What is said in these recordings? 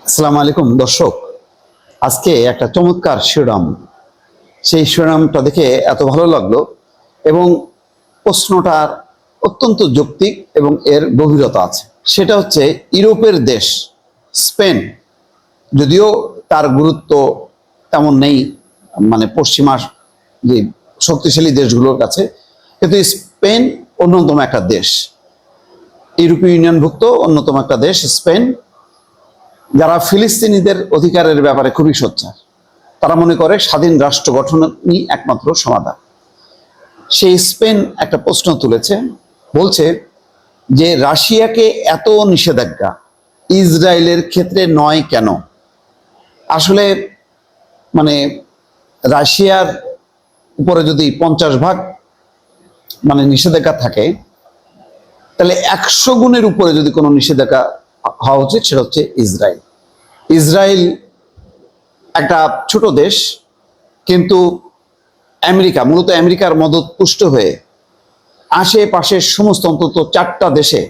আসসালামু আলাইকুম দর্শক, আজকে একটা চমৎকার শিরোনাম, সেই শিরোনামটা দেখে এত ভালো লাগলো এবং প্রশ্নটার অত্যন্ত যৌক্তিক এবং এর গভীরতা আছে। সেটা হচ্ছে ইউরোপের দেশ স্পেন, যদিও তার গুরুত্ব তেমন নেই মানে পশ্চিমা যে শক্তিশালী দেশগুলোর কাছে, কিন্তু স্পেন অন্যতম একটা দেশ, ইউরোপীয় ইউনিয়নভুক্ত অন্যতম একটা দেশ স্পেন, যারা ফিলিস্তিনিদের অধিকারের ব্যাপারে খুবই সোচ্চার। তারা মনে করে স্বাধীন রাষ্ট্র গঠনই একমাত্র সমাধান। সেই স্পেন একটা প্রশ্ন তুলেছে, বলছে যে রাশিয়াকে এত নিষেধাজ্ঞা ইসরায়েলের ক্ষেত্রে নয় কেন? আসলে মানে রাশিয়ার উপরে যদি 50% মানে নিষেধাজ্ঞা থাকে, তাহলে 100 গুণের উপরে যদি কোনো নিষেধাজ্ঞা হওয়া উচিত, সেটা হচ্ছে ইসরায়েল। ইসরায়েল একটা ছোট দেশ, কিন্তু আমেরিকা, মূলত আমেরিকার মদত পুষ্ট হয়ে আশেপাশের সমস্ত অন্তত 4টা দেশে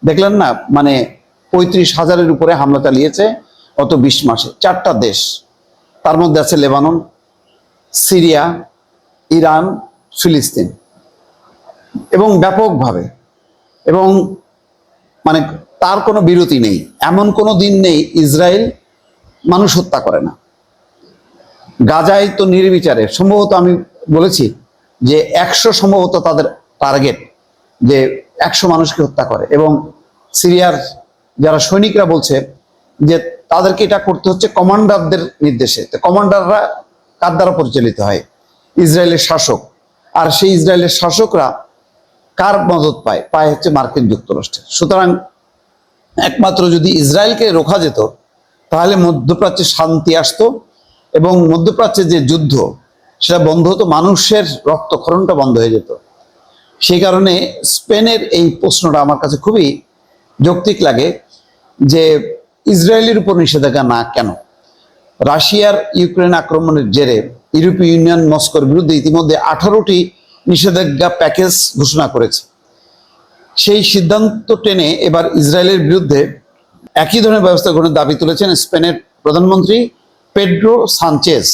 দেখলেন না, মানে 35,000-এর উপরে হামলা চালিয়েছে গত 20 মাসে। 4টা দেশ, তার মধ্যে আছে লেবানন, সিরিয়া, ইরান, ফিলিস্তিন, এবং ব্যাপকভাবে, এবং মানে তার কোনো বিরতি নেই। এমন কোনো দিন নেই ইসরায়েল মানুষ হত্যা করে না। গাজায় তো নির্বিচারে, সম্ভবত আমি বলেছি যে 100 সম্ভবত তাদের টার্গেট, যে 100 মানুষকে হত্যা করে। এবং সিরিয়ার যারা সৈনিকরা বলছে যে তাদেরকে এটা করতে হচ্ছে কমান্ডারদের নির্দেশে। তো কমান্ডাররা কার দ্বারা পরিচালিত হয়? ইসরায়েলের শাসক। আর সেই ইসরায়েলের শাসকরা কার মদত পায়? পায় হচ্ছে মার্কিন যুক্তরাষ্ট্রের। সুতরাং একমাত্র যদি ইসরায়েলকে রোখা যেত, তাহলে মধ্যপ্রাচ্যে শান্তি আসতো এবং মধ্যপ্রাচ্যে যে যুদ্ধ সেটা বন্ধ হতো, মানুষের রক্তক্ষরণটা বন্ধ হয়ে যেত। সেই কারণে স্পেনের এই প্রশ্নটা আমার কাছে খুবই যৌক্তিক লাগে যে ইসরায়েলের উপর নিষেধাজ্ঞা না কেন? রাশিয়ার ইউক্রেন আক্রমণের জেরে ইউরোপীয় ইউনিয়ন মস্কোর বিরুদ্ধে ইতিমধ্যে 18টি নিষেধাজ্ঞা প্যাকেজ ঘোষণা করেছে। সেই সিদ্ধান্ত টেনে এবার ইসরায়েলের বিরুদ্ধে একই ধরনের ব্যবস্থা গ্রহণের দাবি তুলেছেন স্পেনের প্রধানমন্ত্রী পেড্রো সানচেজ।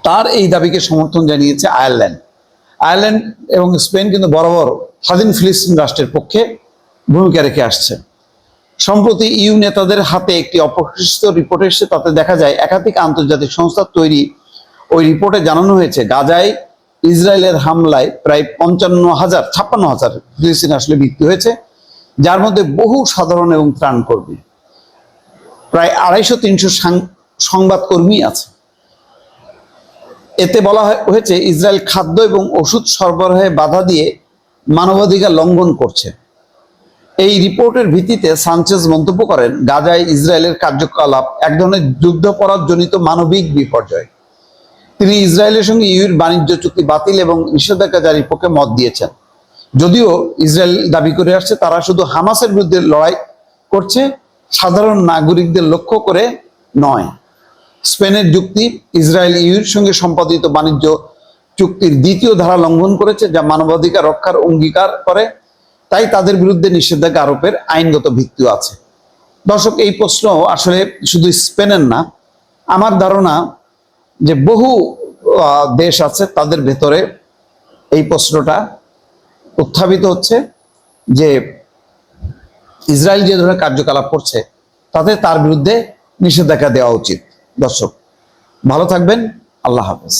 তার এই দাবিকে সমর্থন জানিয়েছে আয়ারল্যান্ড এবং স্পেন কিন্তু বরাবর স্বাধীন ফিলিস্তিন রাষ্ট্রের পক্ষে ভূমিকা রেখে আসছে। সম্প্রতি ইউ নেতাদের হাতে একটি অপরিষ্কৃত রিপোর্ট এসেছে, তাতে দেখা যায় একাধিক আন্তর্জাতিক সংস্থার তৈরি ওই রিপোর্টে জানানো হয়েছে গাজায় ইসরায়েলের হামলায় প্রায় 56,000 ফিলিস্তিনি আসলে মৃত্যু হয়েছে, যার মধ্যে বহু সাধারণ এবং ত্রাণকর্মী, প্রায় 250-300 সংবাদকর্মী আছে। এতে বলা হয়েছে ইসরায়েল খাদ্য এবং ওষুধ সরবরাহে বাধা দিয়ে মানবাধিকার লঙ্ঘন করছে। এই রিপোর্টের ভিত্তিতে সানচেজ মন্তব্য করেন, গাজায় ইসরায়েলের কার্যকলাপ এক ধরনের যুদ্ধাপরাধজনিত মানবিক বিপর্যয়। তিনি ইসরায়েলের সঙ্গে ইউর বাণিজ্য চুক্তি বাতিল এবং নিষেধাজ্ঞা জারির পক্ষে মত দিয়েছেন। যদিও ইসরায়েল দাবি করে আসছে তারা শুধু হামাসের বিরুদ্ধে লড়াই করছে, সাধারণ নাগরিকদের লক্ষ্য করে নয়। স্পেনের যুক্তি, ইসরায়েল ইউর সঙ্গে সম্পাদিত বাণিজ্য চুক্তির 2য় ধারা লঙ্ঘন করেছে, যা মানবাধিকার রক্ষার অঙ্গীকার করে, তাই তাদের বিরুদ্ধে নিষেধাজ্ঞা আরোপের আইনগত ভিত্তিও আছে। দর্শক, এই প্রশ্ন আসলে শুধু স্পেনের না, আমার ধারণা যে বহু দেশ আছে তাদের ভেতরে এই প্রশ্নটা উত্থাপিত হচ্ছে যে ইসরায়েল যে ধরনের কার্যকলাপ করছে তাতে তার বিরুদ্ধে নিষেধাজ্ঞা দেওয়া উচিত। দর্শক, ভালো থাকবেন। আল্লাহ হাফেজ।